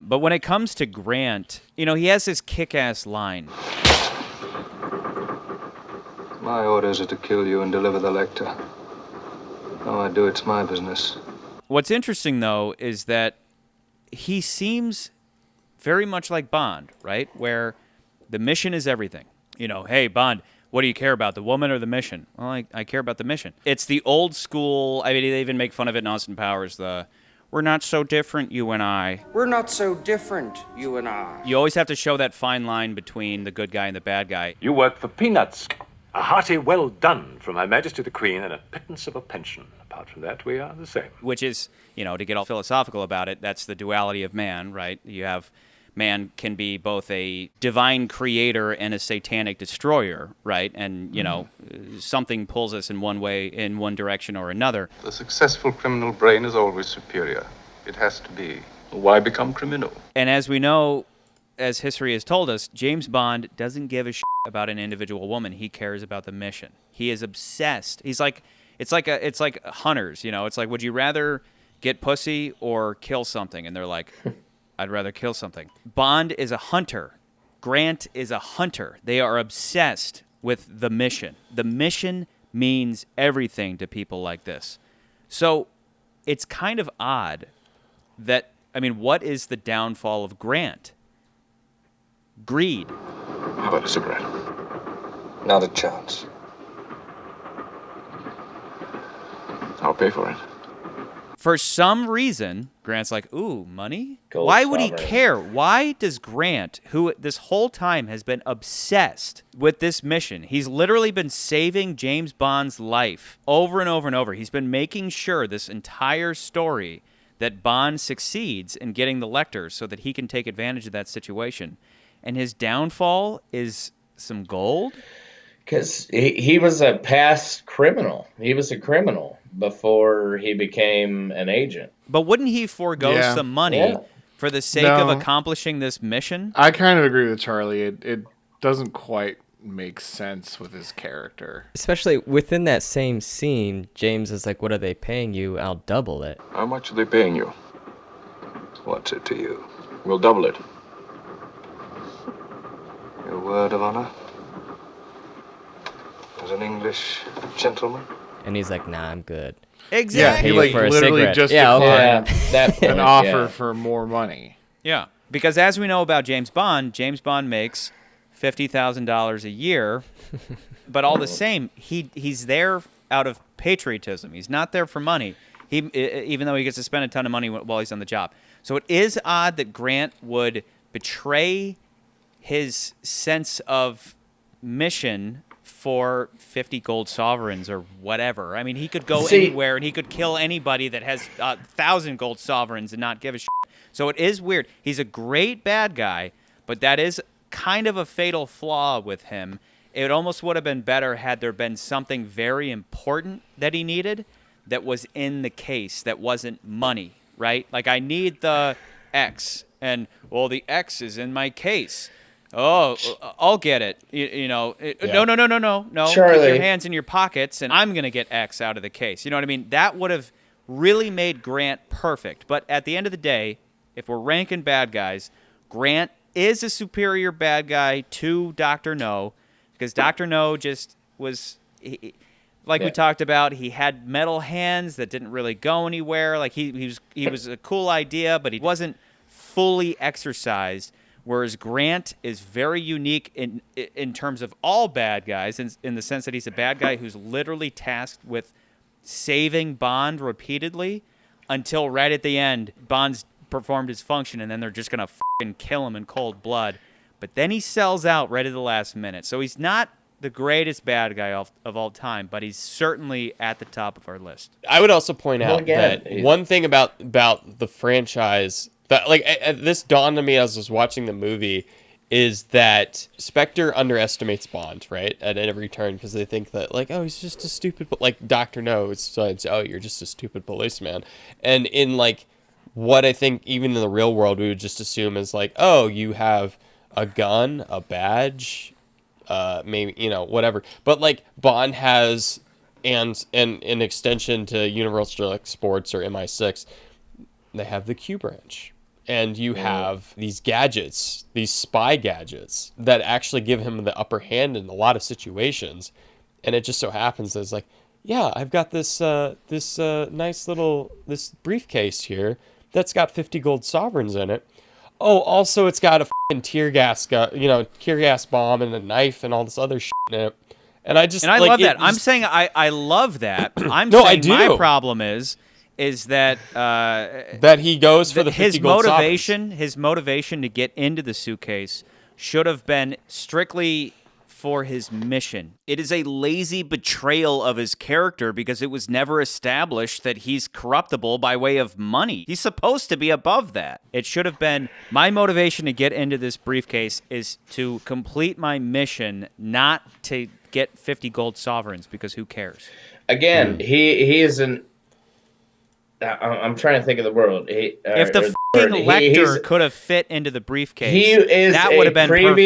But when it comes to Grant, he has this kick-ass line. My orders are to kill you and deliver the Lektor. How I do it's my business. What's interesting, though, is that he seems very much like Bond, right? Where the mission is everything. Hey, Bond, what do you care about, the woman or the mission? Well, I care about the mission. It's the old school, they even make fun of it in Austin Powers, we're not so different, you and I. We're not so different, you and I. You always have to show that fine line between the good guy and the bad guy. You work for peanuts. A hearty well done from Her Majesty the Queen and a pittance of a pension. Apart from that, we are the same. Which is, to get all philosophical about it, that's the duality of man, right? You have man can be both a divine creator and a satanic destroyer, right? And, something pulls us in one way, in one direction or another. The successful criminal brain is always superior. It has to be. Why become criminal? And as we know, as history has told us, James Bond doesn't give a shit about an individual woman. He cares about the mission. He is obsessed. He's like, it's like hunters, It's like, would you rather get pussy or kill something? And they're like, I'd rather kill something. Bond is a hunter. Grant is a hunter. They are obsessed with the mission. The mission means everything to people like this. So it's kind of odd that, what is the downfall of Grant? Greed. How about a cigarette? Not a chance. I'll pay for it. For some reason, Grant's like, ooh, money? Gold Why would he sovereign. care? Why does Grant, who this whole time has been obsessed with this mission, he's literally been saving James Bond's life over and over and over. He's been making sure this entire story that Bond succeeds in getting the Lektor so that he can take advantage of that situation. And his downfall is some gold? Because he was a past criminal. He was a criminal before he became an agent. But wouldn't he forego some money for the sake of accomplishing this mission? I kind of agree with Charlie. It doesn't quite make sense with his character. Especially within that same scene, James is like, what are they paying you? I'll double it. How much are they paying you? What's it to you? We'll double it. Your word of honor? As an English gentleman? And he's like, nah, I'm good. Exactly. Yeah, he for a literally cigarette. just Yeah, declined That point, an offer for more money. Yeah, because as we know about James Bond makes $50,000 a year, but all the same, he's there out of patriotism. He's not there for money. Even though he gets to spend a ton of money while he's on the job. So it is odd that Grant would betray his sense of mission for 50 gold sovereigns or whatever. He could go anywhere and he could kill anybody that has 1,000 gold sovereigns and not give a shit. So it is weird. He's a great bad guy, but that is kind of a fatal flaw with him. It almost would have been better had there been something very important that he needed that was in the case that wasn't money, right? Like, I need the X, and, well, the X is in my case. Oh, I'll get it. No. Charlie. Put your hands in your pockets, and I'm going to get X out of the case. You know what I mean? That would have really made Grant perfect. But at the end of the day, if we're ranking bad guys, Grant is a superior bad guy to Dr. No, because Dr. No just was, we talked about, he had metal hands that didn't really go anywhere. Like, he was a cool idea, but he wasn't fully exercised. Whereas Grant is very unique in terms of all bad guys, in the sense that he's a bad guy who's literally tasked with saving Bond repeatedly until right at the end, Bond's performed his function, and then they're just going to fucking kill him in cold blood. But then he sells out right at the last minute. So he's not the greatest bad guy of all time, but he's certainly at the top of our list. I would also point out that one thing about the franchise that, this dawned on me as I was watching the movie, is that Spectre underestimates Bond, right, at every turn, because they think that, he's just a stupid, Dr. No, it's you're just a stupid policeman. And in, what I think even in the real world we would just assume is, you have a gun, a badge, maybe, whatever. But, Bond has, and an extension to Universal Sports or MI6, they have the Q branch. and you have these gadgets, these spy gadgets that actually give him the upper hand in a lot of situations. And it just so happens that it's like, yeah, I've got this nice little briefcase here that's got 50 gold sovereigns in it. Oh, also it's got a fucking tear gas bomb and a knife and all this other shit in it. And I love that. I'm saying I love that. I'm No, saying I do. my problem is that that he goes for the 50 gold sovereigns. His motivation to get into the suitcase should have been strictly for his mission. It is a lazy betrayal of his character because it was never established that he's corruptible by way of money. He's supposed to be above that. It should have been, my motivation to get into this briefcase is to complete my mission, not to get 50 gold sovereigns, because who cares? Again, he is an... I'm trying to think of the world. If the fucking Lektor could have fit into the briefcase, that would have been perfect.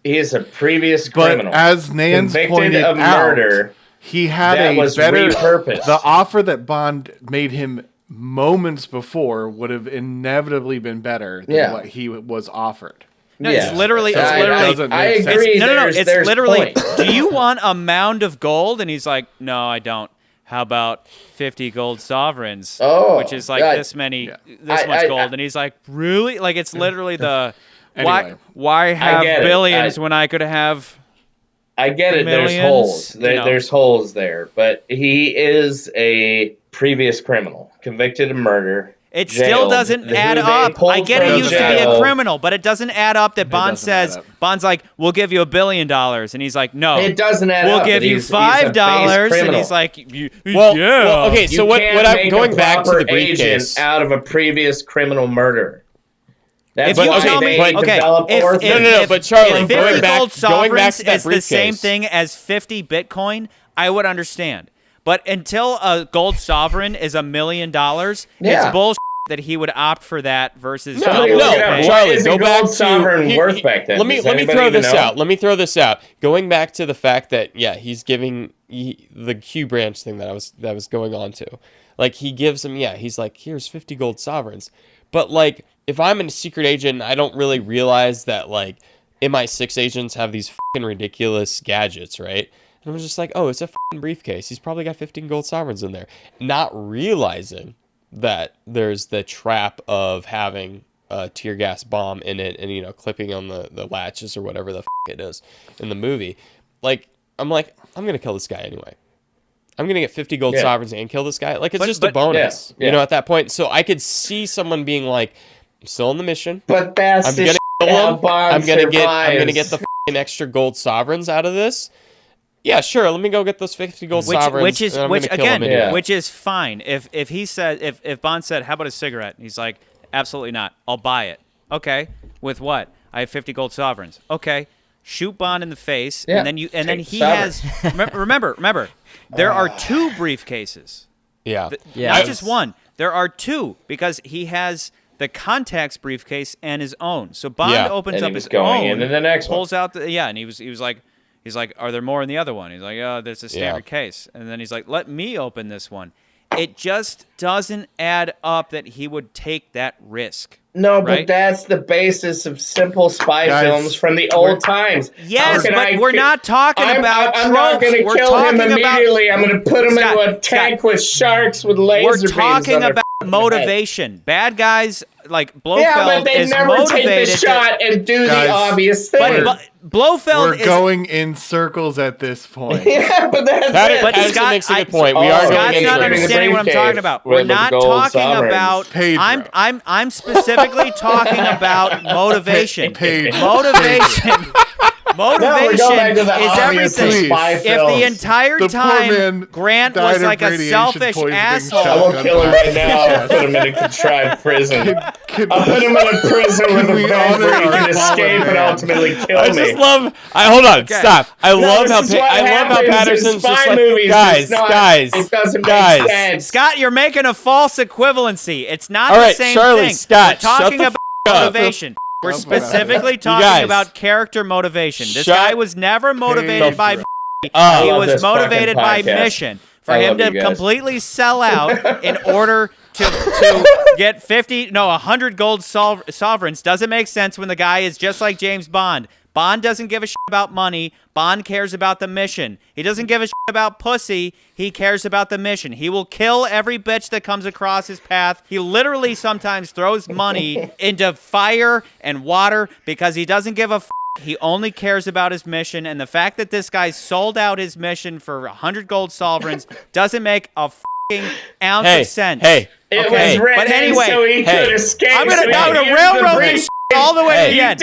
He is a previous criminal. But as Nance pointed of out, murder, he had that a was better... repurposed. The offer that Bond made him moments before would have inevitably been better than what he was offered. No, it's literally. I agree. It's literally. Do you want a mound of gold? And he's like, no, I don't. How about 50 gold sovereigns? Oh, which is like this much gold. And he's like, really? Like, it's literally the anyway. Why have billions when I could have? I get it. Millions? There's holes. There's holes there. But he is a previous criminal, convicted of murder. It still doesn't add up. I get he used to be a criminal, but it doesn't add up that Bond says, Bond's like, we'll give you $1 billion. And he's like, no. It doesn't add up. We'll give you $5. And he's like, well, okay, so what I'm going back to the briefcase. Out of a previous criminal murder. That's if you tell me, but Charlie, if 50 gold sovereigns is the same thing as 50 Bitcoin, I would understand. But until a gold sovereign is $1 million, it's bullshit that he would opt for that versus Charlie, go back to sovereign worth back then. Let me throw this out. Let me throw this out. Going back to the fact that he's giving the Q branch thing that I was going on to. Like he gives him he's like, here's 50 gold sovereigns. But like if I'm a secret agent, I don't really realize that like MI6 agents have these fucking ridiculous gadgets, right? And I'm just like, oh, it's a fucking briefcase. He's probably got 15 gold sovereigns in there. Not realizing that there's the trap of having a tear gas bomb in it and, clipping on the latches or whatever the it is in the movie. Like, I'm going to kill this guy anyway. I'm going to get 50 gold sovereigns and kill this guy. Like, it's just a bonus, at that point. So I could see someone being like, I'm still on the mission. But that's I'm going to kill him. I'm going to get the extra gold sovereigns out of this. Yeah, sure. Let me go get those 50 gold sovereigns. Which is fine. If he said, if Bond said, "How about a cigarette?" And he's like, "Absolutely not. I'll buy it." Okay, with what? I have 50 gold sovereigns. Okay, shoot Bond in the face, and then he has. Remember, there are 2 briefcases. Yeah, not just one. There are 2 because he has the contacts briefcase and his own. So Bond opens up his own, and then the next pulls out and he was like. He's like, are there more in the other one? He's like, oh, there's a standard case. And then he's like, let me open this one. It just doesn't add up that he would take that risk. No, but that's the basis of simple spy films from the old times. Yes, but we're not talking about tropes. I'm not going to kill him immediately. I'm going to put him into a tank with sharks with laser beams. We're talking about motivation. Bad guys like Blofeld is motivated. But they never take the shot and do the obvious thing. But Blofeld We're going in circles at this point. Yeah, but that's it. But Scott makes a good point. We are going Scott's in not circles. Understanding what I'm talking about. We're not talking about. I'm specifically talking about motivation. Motivation. Motivation is everything. If the entire time Grant was like a selfish asshole, I won't kill him right now. I'll put him in a contrived prison. I'll put him in a prison with a vent where he can escape and ultimately kill me. I just love. Hold on, stop. I love how Patterson's just like, guys. Scott, you're making a false equivalency. It's not the same Charlie, thing. Scott, we're talking about motivation. We're specifically talking about character motivation. This guy was never motivated by he was motivated by mission. For him to completely sell out in order to get 100 gold sovereigns doesn't make sense when the guy is just like James Bond. Bond doesn't give a shit about money. Bond cares about the mission. He doesn't give a shit about pussy. He cares about the mission. He will kill every bitch that comes across his path. He literally sometimes throws money into fire and water because he doesn't give a f***. He only cares about his mission, and the fact that this guy sold out his mission for 100 gold sovereigns doesn't make a f***ing ounce of sense. It was written but anyway, so he could escape. I'm gonna railroad this all the way to the end.